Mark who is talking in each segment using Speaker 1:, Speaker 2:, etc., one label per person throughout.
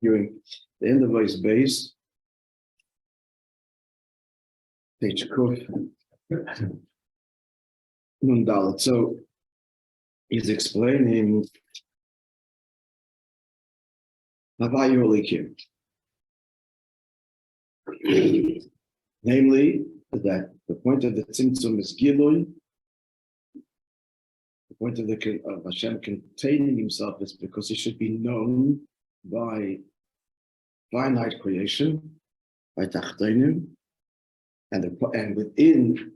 Speaker 1: During the end of his base, h'tשכ, Nun Dalet. So he's explaining Havayolikim, namely that the point of the tzimtzum is Gilui. The point of Hashem containing himself is because he should be known by finite creation, by tachtonim, and within.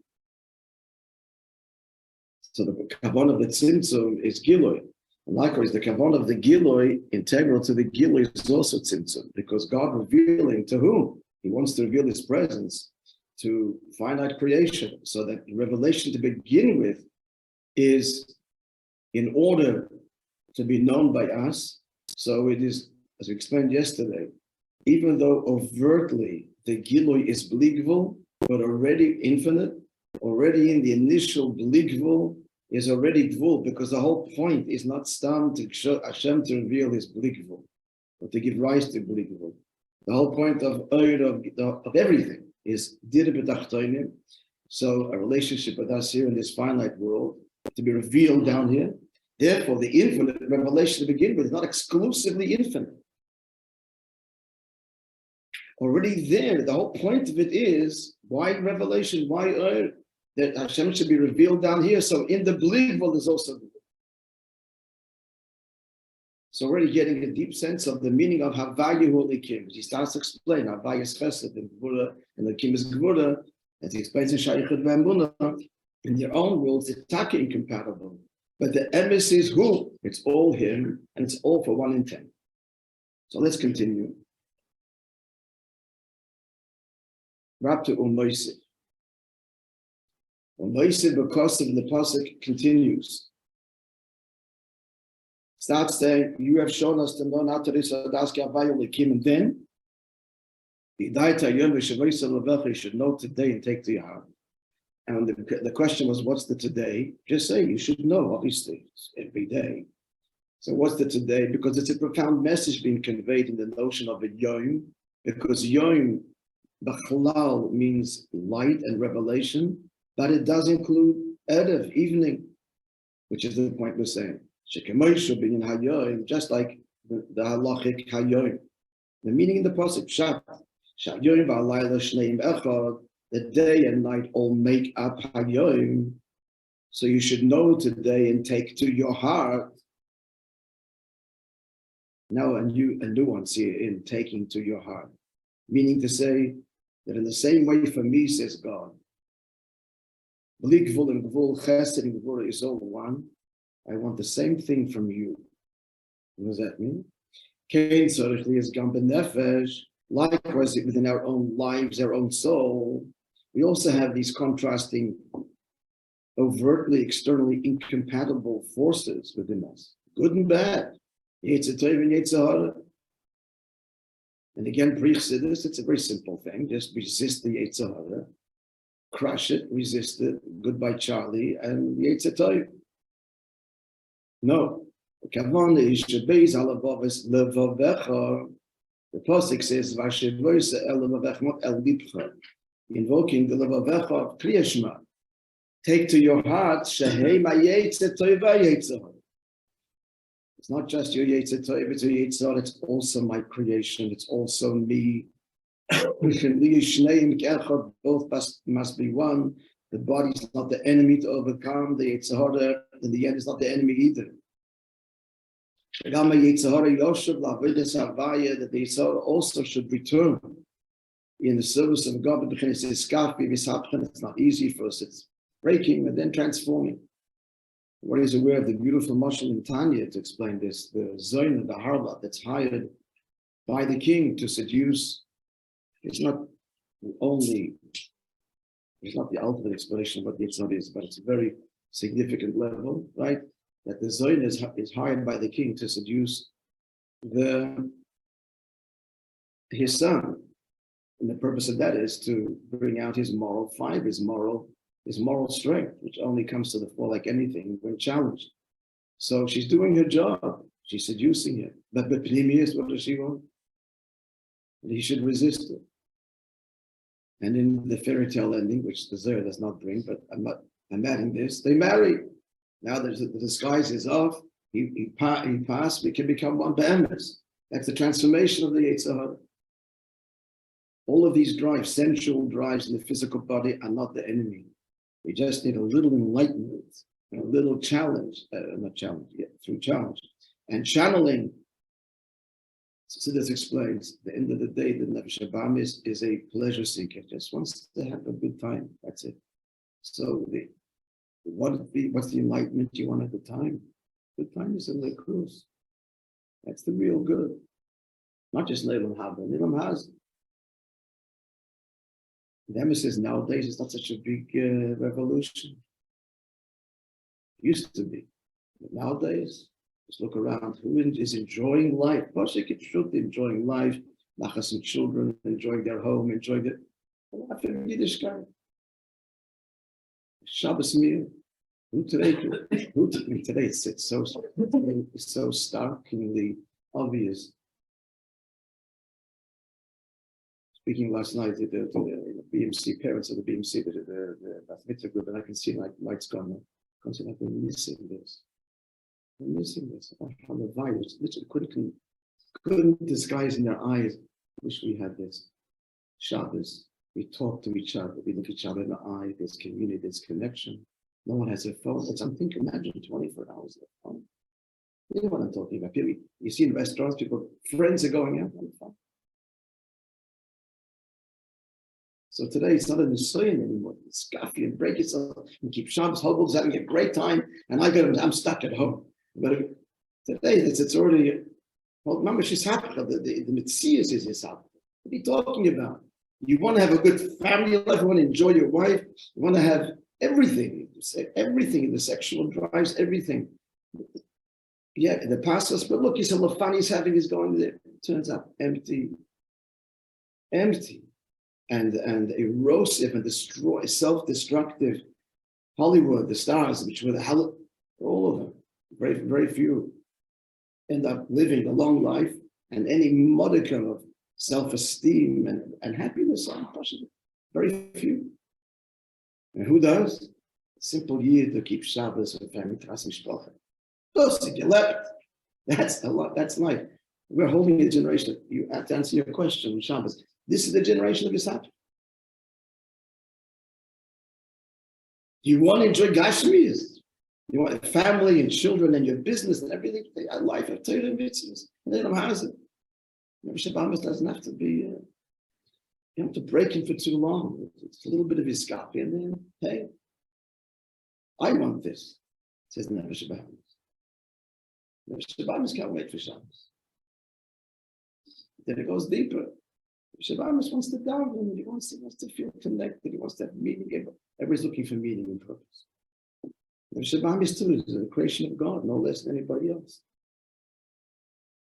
Speaker 1: So the kavon of the tzimtzum is Gilui. And likewise, the kavon of the Gilui, integral to the Gilui, is also tzimtzum, because God revealing to whom? He wants to reveal his presence to finite creation, so that revelation to begin with is in order to be known by us. So it is, as we explained yesterday, even though overtly the Gilui is bligvul, but already infinite, already in the initial bligvul is already gvul, because the whole point is not stam to show Hashem to reveal his bligvul, or to give rise to bligvul. The whole point of everything is dir b'tachtonim. So a relationship with us here in this finite world to be revealed down here. Therefore, the infinite revelation to begin with is not exclusively infinite. Already there, the whole point of it is why revelation, why that Hashem should be revealed down here. So in the bligvul is also. So already getting a deep sense of the meaning of Havaya Holikim. He starts to explain Havaya is Chesed and Gvura, and the Kim is Gvura, as he explains in Shayichet V'Emunah. In their own worlds, it's taka incompatible. But the emes is who? It's all him, and it's all for one intent. So let's continue. Rabbi Moishe. Moishe, because of the pasuk, continues. Starts saying, you have shown us to know not to this and then Vidat, Hayom, Hayom, you should know today and take to your heart. And the question was, what's the today? Just say, you should know, obviously, every day. So what's the today? Because it's a profound message being conveyed in the notion of a Yom, because Yom, B'chalal, means light and revelation, but it does include Erev, evening, which is the point we're saying. Shekemoishu being Hayom, just like the halachic Hayom. The meaning in the pasuk, Shat, Shayom v'alayla shneim echad, the day and night all make up Hayom. So you should know today and take to your heart. Now a nuance here in taking to your heart, meaning to say that in the same way for me, says God, Bligvul and Gvul, Chesed and Gvul is all one. I want the same thing from you. What does that mean? Kein tzorich li is gam b'nefesh. Likewise, within our own lives, our own soul, we also have these contrasting, overtly, externally incompatible forces within us, good and bad. Yetzer tov and yetzer hara. And again, pre-chassidus, it's a very simple thing. Just resist the yetzer hara, crush it, resist it. Goodbye, Charlie, and yetzer tov. No, the kavan is shebeis alavavis levavecha. The pasuk says vashevoisa el levavecha, not el lipcha, invoking the levavecha of Kriya Shema. Take to your heart shehei ma'yetzer tova yetzer. It's not just your yetzer tov, it's your yetzer. It's also my creation. It's also me. Both must be one. The body is not the enemy to overcome. The Yetzirah, in the end, is not the enemy either. That the Yetzirah also should return in the service of God. It's not easy for us. It's breaking and then transforming. What is aware of the beautiful mashal in Tanya to explain this? The Zoyna, the harlot that's hired by the king to seduce. It's not the ultimate explanation of what the Yitzhak is, but it's a very significant level, right? That the Zoyna is hired by the king to seduce his son. And the purpose of that is to bring out his moral fiber, his moral strength, which only comes to the fore like anything when challenged. So she's doing her job. She's seducing him. But Pnimius, what does she want? and he should resist it. And in the fairy tale ending, which the Zohar does not bring, but I'm adding this, they marry. Now the disguise is off. He passed. We can become one be'emes. That's the transformation of the Yetzirah. All of these drives, sensual drives in the physical body, are not the enemy. We just need a little enlightenment, a little challenge, not challenge, yeah, through challenge, and channeling. So this explains, at the end of the day, the Nefesh Habahamis is a pleasure seeker, just wants to have a good time. That's it. So what's the enlightenment you want at the time? Good time is in the cruise. That's the real good. Not just Leilam Haba, Leilam Haz. The emphasis nowadays is not such a big revolution. It used to be. But nowadays, just look around. Who is enjoying life? Poshik should be enjoying life. Some children enjoying their home, enjoying their life in Yiddishkeit. Shabbos meal. Today it's so starkly obvious. Speaking last night to the BMC parents of the BMC, the Beth Mitzvah group, and I can see like lights gone. I can see like I'm missing this. I'm missing this. From the virus, literally couldn't disguise in their eyes. Wish we had this. Shabbos, we talk to each other, we look each other in the eye. There's community, there's connection. No one has a phone. But I'm thinking, imagine 24 hours of phone. You know what I'm talking about. People, you see in restaurants, people, friends are going out on the phone. So today it's not a Nisayan anymore. It's coffee and break yourself and keep Shabbos, Hobbles, having a great time. And I'm stuck at home. But today it's already, well, remember, she's happy. The Metzius is his happy. What are you talking about? You want to have a good family life, you want to enjoy your wife, you want to have everything, everything in the sexual drives, everything. Yeah, the pastors, but look, he's a fun he's having, he's going there. Turns out empty. And erosive and self-destructive Hollywood, the stars, which were the hell, all of them, very, very few, end up living a long life, and any modicum of self-esteem and happiness are impossible. Very few. And who does? Simple Yid to keep Shabbos and family Tras Mishpacha. That's a lot. That's life. We're holding a generation. You have to answer your question, Shabbos. This is the generation of Yisap. You want to enjoy Gashmias. You want a family and children and your business and everything. A life of Torah and mitzvahs. And they don't have it. Shabbos doesn't have to be. You don't have to break him for too long. It's a little bit of his copy, and then hey, I want this. Says Never Shabbos. Never Shabbos can't wait for Shabbos. Then it goes deeper. Shabbos wants to daven, he wants to feel connected, he wants to have meaning. Everybody's looking for meaning and purpose. Shabbos too is a creation of God, no less than anybody else.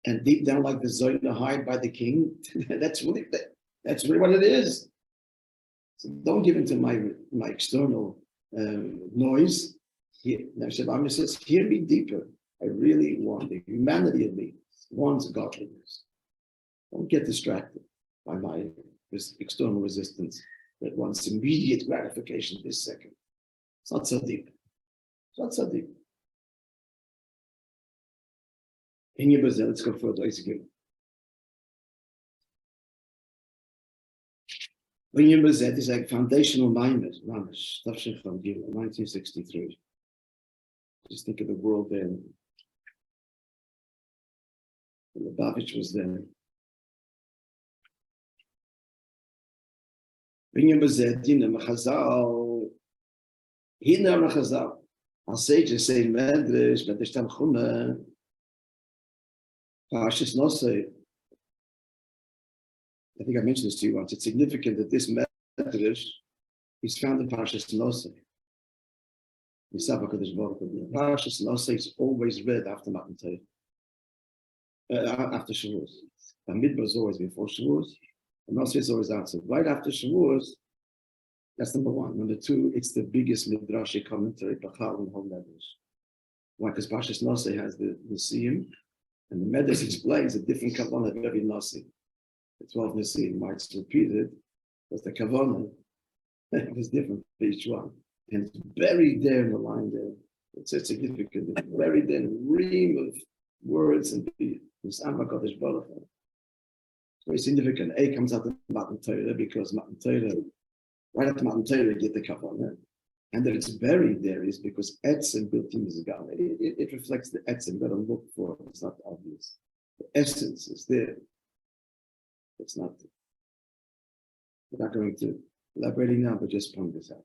Speaker 1: And deep down, like the Zoyna hired by the king, that's really what it is. So don't give in to my external noise. Shabbos says, hear me deeper. I really want the humanity of me wants godliness. Don't get distracted by my external resistance that wants immediate gratification this second. It's not so deep. It's not so deep. In your bazaar, let's go further. When your bazaar is like foundational mind, Mamish, 1963. Just think of the world then. Meliubavitch was there. Our sages say Medrash, Medrash Tanchuma, Parshas Nosei. I think I mentioned this to you once. It's significant that this Medrash is found in Parshas Nosei. Parshas Nosei is always read after Matan Torah, after Shavuos. Midbar is always before Shavuos. And Nosei is always outside. Right after Shavuos, that's number one. Number two, it's the biggest midrashic commentary, Bachal and whole Medrash. Why? Because Parshas Nosei has the Siyum, and the Medrash explains the different kavanah of every Nosei. the 12 Nisim might repeat it, but the Kavanah was different for each one. And it's buried there in the line there. It's significant. It's buried there in a ream of words and it's very significant. A comes out of Matan Torah because Matan Torah, right after Matan Torah, get the Kavanah. And that it's buried there is because Etzem built in is gone. It reflects the Etzem. You got to look for it. It's not obvious. The essence is there. It's not. We're not going to elaborate now, but just point this out.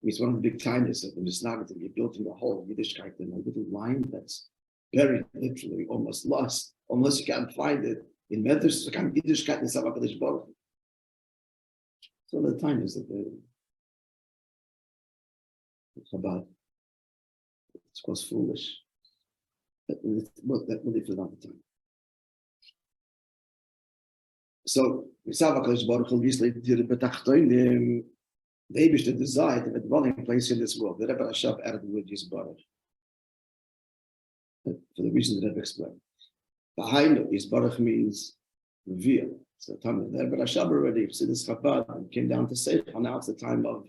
Speaker 1: It's one of the big kindness of the Mishnah. You built in the whole Yiddishkeit in a little line that's buried, literally, almost lost, unless you can't find it in Medrash. You can't Yiddishkeit in Savakadosh Baruch. So the time is that Chabad, it's called foolish. That will leave it another time. So, Misavakosh Baruch obviously did it, but the Eibishter desired a dwelling place in this world. The Rebbe Rashab added the word Yisbarach for the reason that I've explained. The Hayom Yisbarach means reveal. So the Rebbe Rashab already said this Chabad and came down to say, now it's the time of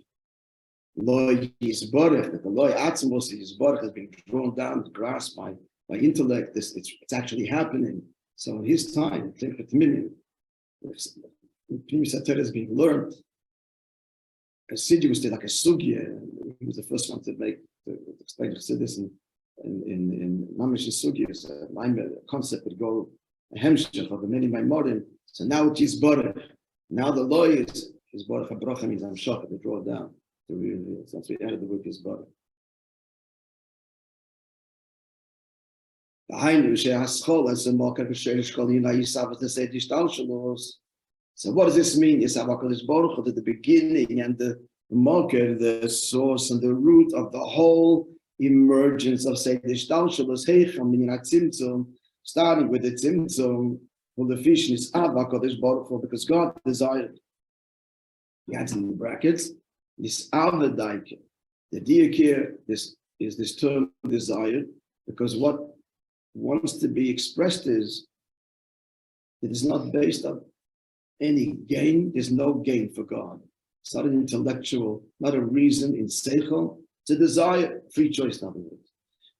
Speaker 1: Loi Yisbarach, that the Loi Atzmos Yisbarach has been drawn down, grasped by intellect. It's actually happening. So in his time, Pnimi Sater is being learned. A Siddur was like a sugya. He was the first one to explain this in Mamish Sugya. So my concept would go a hemshech of the many Maimorim. So now it is Baruch. Now the law is Baruch HaBracha means I'm shocked to draw it down. So since we added the word is Baruch. The Hayom she'haschol as a mocker b'sheish kol yinai yisav to say dishtal shalos. So what does this mean? Is HaKadosh Baruch Hu, the beginning and the mocker, the source and the root of the whole emergence of say dishtal shalos heicham in tzimtzum, starting with the tzimtzum. Well, the fish is HaKadosh Baruch Hu because God desired. He adds in the brackets this avadaike. The diak here, this term desired because what wants to be expressed is it is not based on any gain. There's no gain for God. It's not an intellectual, not a reason in seichel. It's a desire, free choice. In other words,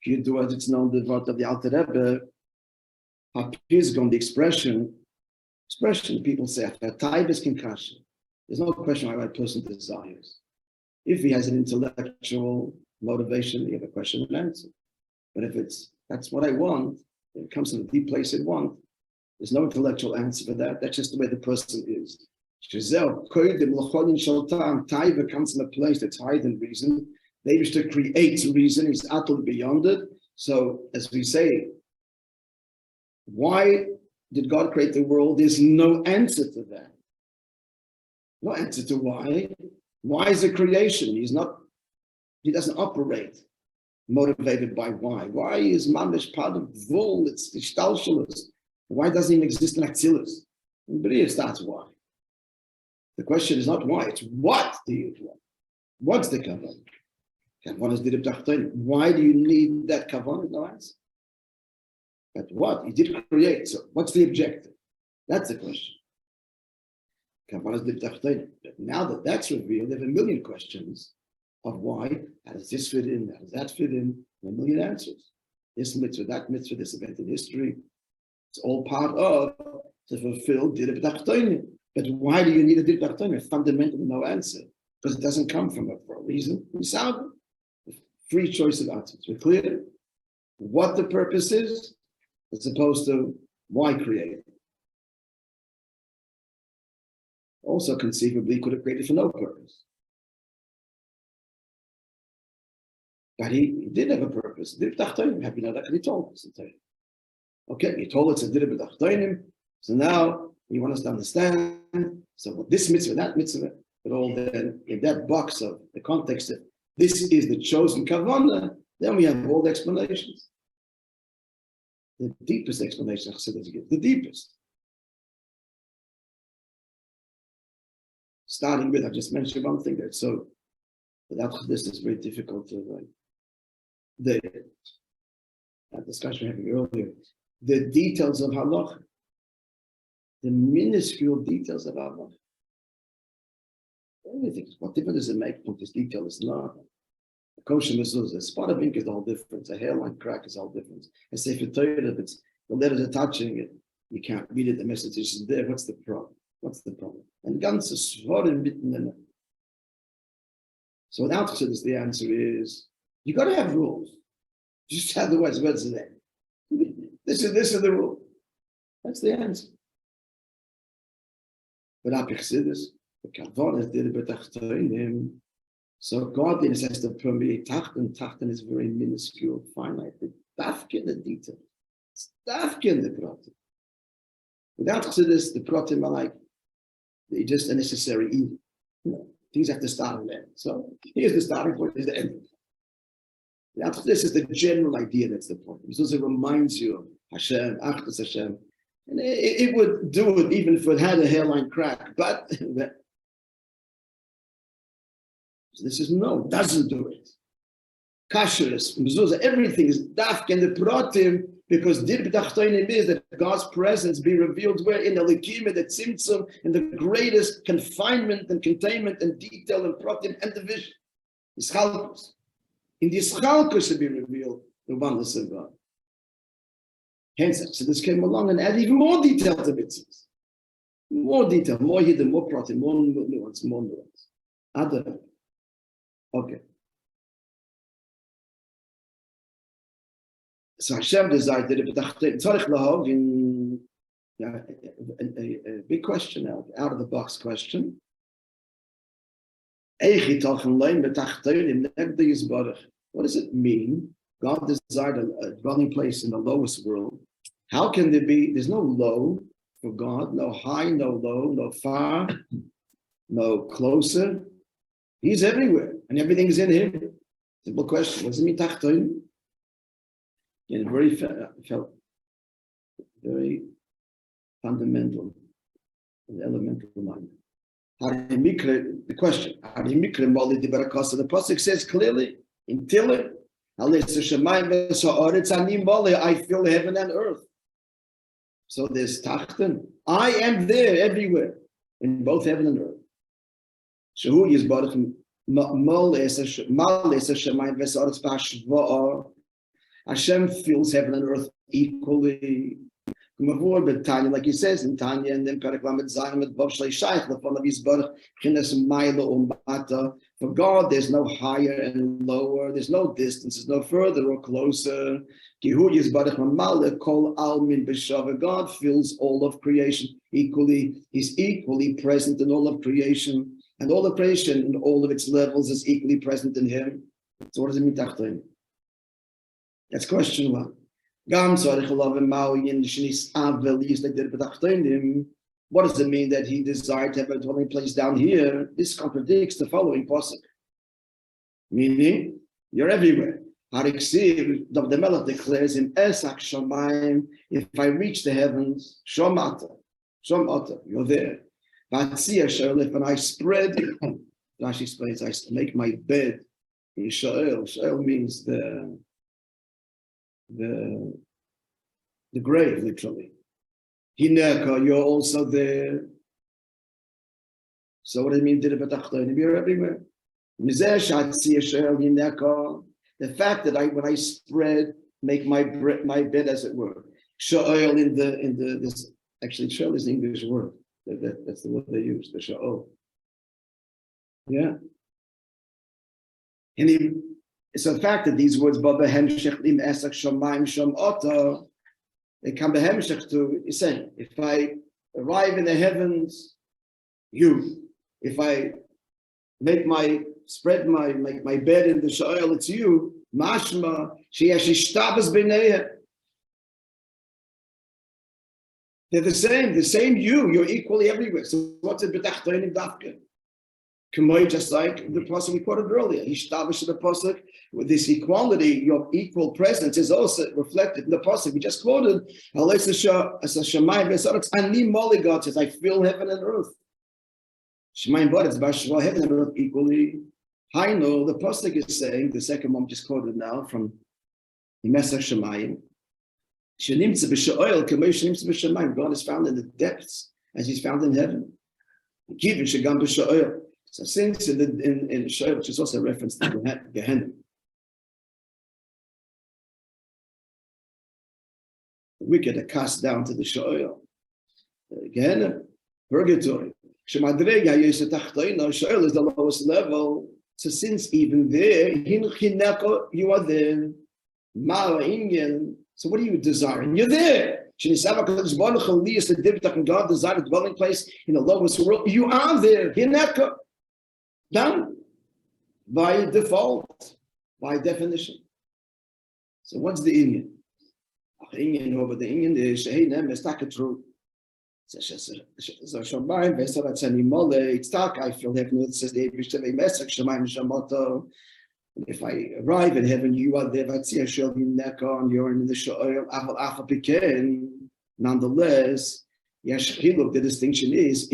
Speaker 1: if you do as it's known, the word of the Alter Rebbe, hapizgon, the expression. People say taibes kinkasha. There's no question why a person desires. If he has an intellectual motivation, you have a question and answer. But if that's what I want, it comes from a deep place in want. There's no intellectual answer for that. That's just the way the person is. Taiva comes from a place that's higher than reason. The Eibishter creates reason, is utterly beyond it. So, as we say, why did God create the world? There's no answer to that. No answer to why. Why is it creation? He doesn't operate motivated by why. Why is mamish part of vul? It's the shtalshalos. Why doesn't it even exist in Atzilus? In Bria starts why. The question is not why, it's what do you want? What's the kavanah? Kavanah is dirib tachtonim. Why do you need that kavanah? No answer. But what? You did create, so what's the objective? That's the question. Kavanah is dirib tachtonim. But now that that's revealed, there are a million questions of why. How does this fit in? How does that fit in? A million answers. This mitzvah, that mitzvah, this event in history. It's all part of to fulfill dirib tachtonim. But why do you need a dirib tachtonim? Fundamentally, no answer. Because it doesn't come from it for a reason. We sound free choice of answers. We're clear what the purpose is, as opposed to why create it. Also, conceivably, could have created for no purpose. But he did have a purpose. Dirib tachtonim. Have you know that? He told us. Okay, he told us a dirib tachtonim. So now you want us to understand. So this mitzvah, that mitzvah, but all then in that box of the context that this is the chosen kavanah, then we have all the explanations. The deepest explanation Chassidus gives, the deepest. Starting with, I just mentioned one thing there. So without this, it's very difficult to that discussion we were having earlier. the details of halacha, the minuscule details of halacha. Everything. What difference does it make what this detail is not? A kosher mezuzah, a spot of ink is the whole difference. A hairline crack is the whole difference. A sefer Torah, if it's the letters are touching it, you can't read it. The message is there. What's the problem? What's the problem? And ganze Svarim mitten in it. So without this, the answer is you got to have rules. Just have the words there. This is the rule. That's the answer. But Apixidus, the Kavonis did it, but so godliness has to permeate Tachten. Tachten is very minuscule, finite. The dafkin, the detail. It's dafkin, the pratim. Without Chassidus, the pratim are like, they're just a necessary evil. You know, things have to start and end. So here's the starting point, here's the end. Without Chassidus is the general idea, that's the point. It also reminds you of Hashem, Achdus Hashem. And it would do it even if it had a hairline crack, but so this is no, doesn't do it. Kashrus, mezuzah, everything is dafk and the pratim, because dir b'tachtonim is that God's presence be revealed where in the likima, the tzimtzum, in the greatest confinement and containment and detail and pratim and division. Ischalkus. In the ischalkus should be revealed the oneness of God. Hence, so this came along and added even more detail to mitzvahs. More detail, more hidden, more pratim, more nuance, more nuance. Other. Okay. So Hashem desired that a big question out of the box question. What does it mean? God desired a dwelling place in the lowest world. How can there be? There's no low for God, no high, no low, no far, no closer. He's everywhere, and everything is in him. Simple question. What does it mean, tachtoin? And very fundamental and elemental mind. The question, the pasuk says clearly in Tillah, I fill heaven and earth. So there's tachten. I am there everywhere, in both heaven and earth. Hashem fills heaven and earth equally. Like he says in Tanya, and then for God, there's no higher and lower, there's no distance, there's no further or closer. God fills all of creation equally. He's equally present in all of creation, and all of creation in all of its levels is equally present in him. So what does it mean, Tachtoin? That's question one. What does it mean that he desired to have a dwelling place down here? This contradicts the following pasuk. Meaning, you're everywhere. The Melech declares in Esak Shamayim, if I reach the heavens, Shomata, you're there. When I spread, Rashi explains, I make my bed in Sha'el. Sha'el means the grave, literally. Hineka, you're also there. So what does it mean? You're everywhere. The fact that when I spread, make my bed, as it were. Sha'el in this actually sha'el is the English word. That's the word they use, the sha'el. Yeah. And it's a fact that these words, Baba Hemshech Lim Esak Shamayim Shom Oto, they come to Hemshech to saying, if I arrive in the heavens, you. If I make my bed in the Sha'el, it's you. Mashma Sheyashishtabas B'neiha. They're the same you. You're equally everywhere. So what's it b'tachtonim dafka? Just like the pasuk we quoted earlier, Hishtavish the pasuk with this equality, your equal presence is also reflected in the pasuk we just quoted. God says, I fill heaven and earth. Shemayim Bodetz Bashva, heaven and earth equally. I know the pasuk is saying, the second one just quoted now from the Mesach Shemayim, God is found in the depths as he's found in heaven. So since in Sheol, which is also a reference to Gehenna, the wicked are cast down to the Sheol. Gehenna, purgatory. Sheol is the lowest level. So since even there, you are there. So what are you desiring? You're there. God desired a dwelling place in the lowest world. You are there. Done by default, by definition. So what's the Indian? Indian over the Indian is true. I feel heaven says if I arrive in heaven, you are there. You're in the Sheol. Nonetheless, the distinction is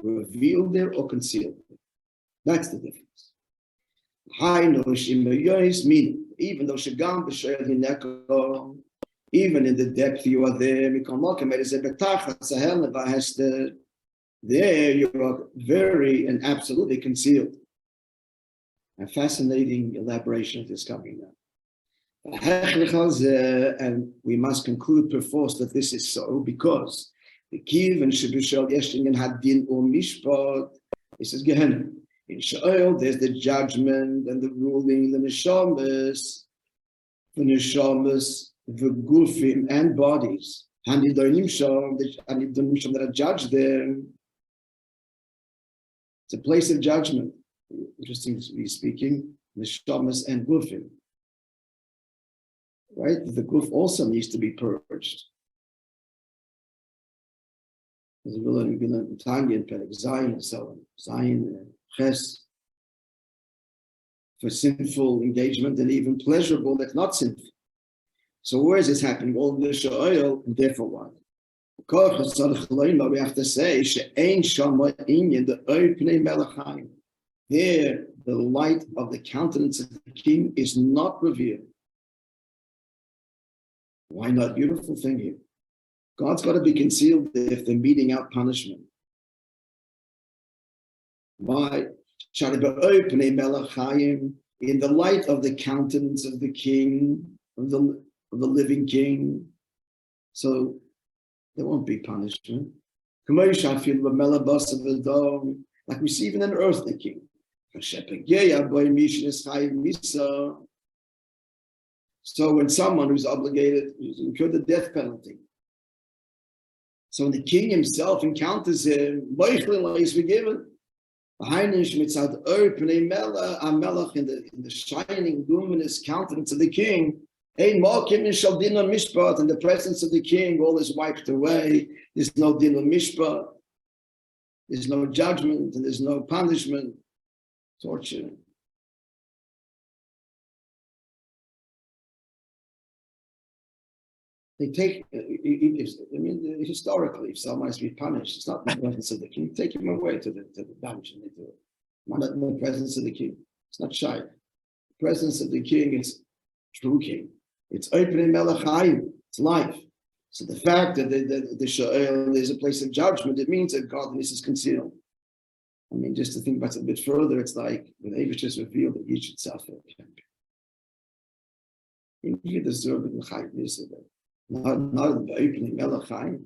Speaker 1: revealed there or concealed. That's the difference. Meaning, even though even in the depth you are there, there you are very and absolutely concealed. A fascinating elaboration of this coming now. And we must conclude perforce that this is so because the Kiv and Shebishal Yeshling had din or mishpat. This is Gehenna. In Sheol, there's the judgment and the ruling, the neshamas, the gufim and bodies. And the nimsham that are judged there. It's a place of judgment. Interestingly speaking, neshamas and gufim. Right? The guf also needs to be purged. There's a villain Tanya and Perek Zayin and so on. Zayin and Ches for sinful engagement and even pleasurable that's not sinful. So where is this happening? All in the Sheol, and therefore what? We have to say, there, the light of the countenance of the king is not revealed. Why not? Beautiful thing here. God's got to be concealed if they're meting out punishment. Why? In the light of the countenance of the king, of the living king. So there won't be punishment. Like we see even in earthly king. So when someone who's obligated to incur the death penalty, so when the king himself encounters him, is forgiven. In the shining, luminous countenance of the king, in the presence of the king, all is wiped away. There's no din of mishpat. There's no judgment, and there's no punishment, torture. They take, historically, if someone is to be punished, it's not in the presence of the king. Take him away to the dungeon. They do it. Not in the presence of the king. It's not shy. The presence of the king is true king. It's opening Melech Hayom. It's life. So the fact that the Sheol is a place of judgment, it means that godliness is concealed. I mean, just to think about it a bit further, it's like when Avish is revealed that you should suffer. You deserve it in Chayim. Not the opening Melech Hayom.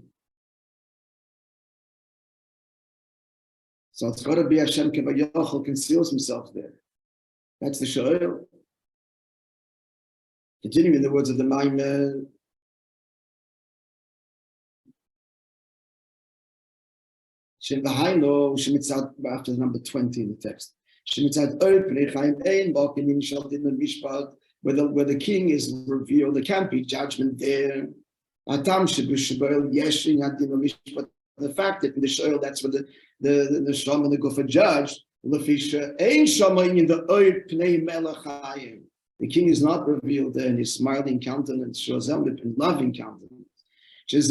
Speaker 1: So it's got to be Hashem Kavayachal conceals himself there. That's the Sheol. Continuing in the words of the Maamar, after number 20 in the text. Where the king is revealed, there can't be judgment there. The fact that in the Sheol, that's where the Sham and the Guf are judged. The king is not revealed there in his smiling countenance, loving countenance. That's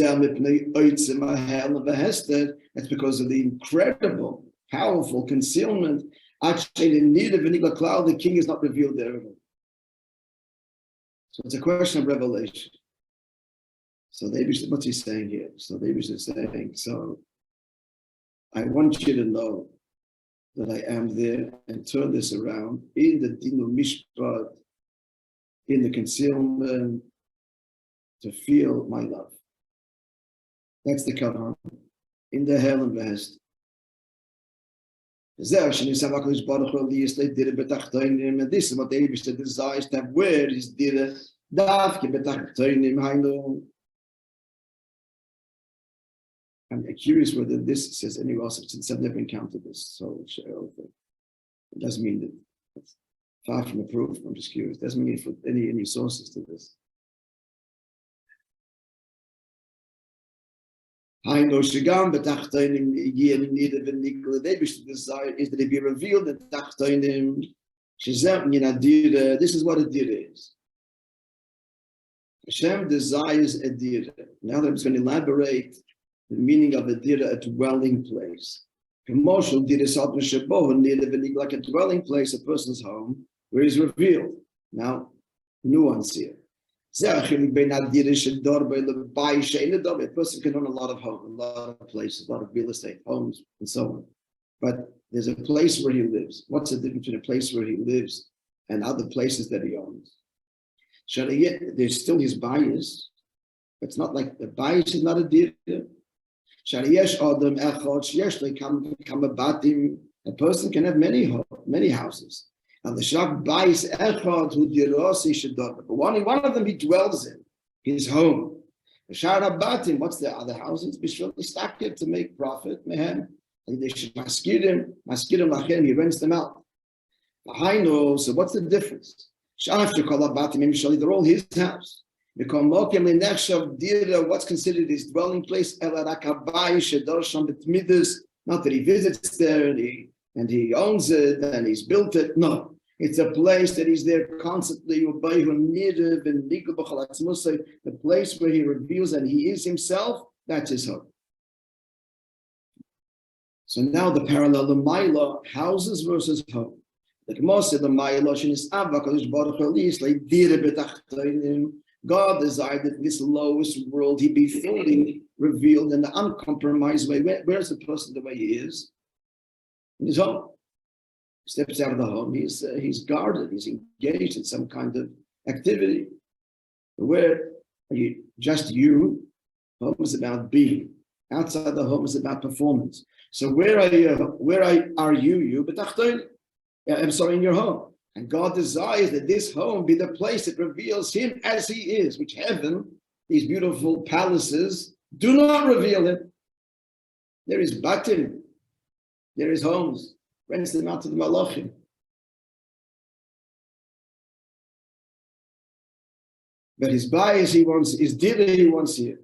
Speaker 1: because of the incredible, powerful concealment. The king is not revealed there. So it's a question of revelation. So what's he saying here? So David is saying, so I want you to know that I am there and turn this around in the Dinu Mishpat, in the concealment, to feel my love. That's the kavan. In the hell and behest. This is what the Eibishter desires to have. Where is Dira? I'm curious whether this says anywhere else, since I've never encountered this. So it doesn't mean that it's far from a proof. I'm just curious. It doesn't mean for any sources to this. I know Shigam, but the desire is that it be revealed that this is what a dira is. Hashem desires a dira. Now that I'm going to elaborate the meaning of a dira, a dwelling place. Commercial dira like a dwelling place, a person's home, where he's revealed. Now, nuance here. A person can own a lot of homes, a lot of places, a lot of real estate, homes, and so on. But there's a place where he lives. What's the difference between a place where he lives and other places that he owns? There's still his bias. It's not like the bias is not a dira. A person can have many houses. And the shak bias echad who dirosi shadot. But one of them he dwells in, his home. The sharabatim, what's the other houses? Bishvil istakir, to make profit, mehem. And they should maskirim lachem, he rents them out. So what's the difference? They're all his house. What's considered his dwelling place? Not that he visits there and he owns it and he's built it. No. It's a place that he's there constantly, the place where he reveals that he is himself, that's his home. So now the parallel, the Maila, houses versus home. The Gemara said the Maila, God desired that in this lowest world he be fully revealed in the uncompromised way. Where's the person the way he is? In his home. He steps out of the home, he's guarded, he's engaged in some kind of activity. Where are you? Just you. Home is about being. Outside the home is about performance. So where are you? You? I'm sorry, in your home. And God desires that this home be the place that reveals him as he is, which heaven, these beautiful palaces, do not reveal him. There is batim, there is homes. Rents them out to the malachim. But his bias he wants, his dira he wants here.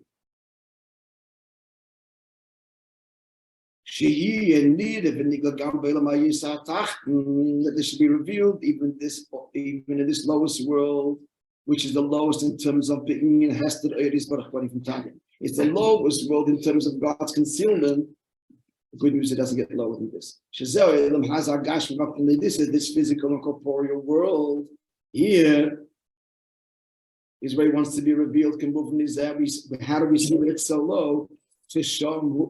Speaker 1: That this should be revealed even in this lowest world, which is the lowest in terms of being in Hester Eiris Baruch from time. It's the lowest world in terms of God's concealment. The good news, it doesn't get lower than this. This is this physical and corporeal world. Here is where he wants to be revealed. How do we see that it's so low? He's saying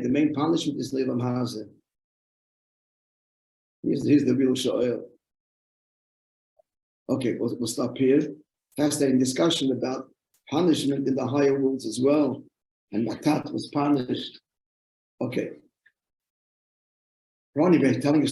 Speaker 1: the main punishment is Leilam Hazeh. Here's the real Shoel. Okay, we'll stop here. Fascinating discussion about punishment in the higher worlds as well. And Matat was punished. Okay. Ronnie, telling us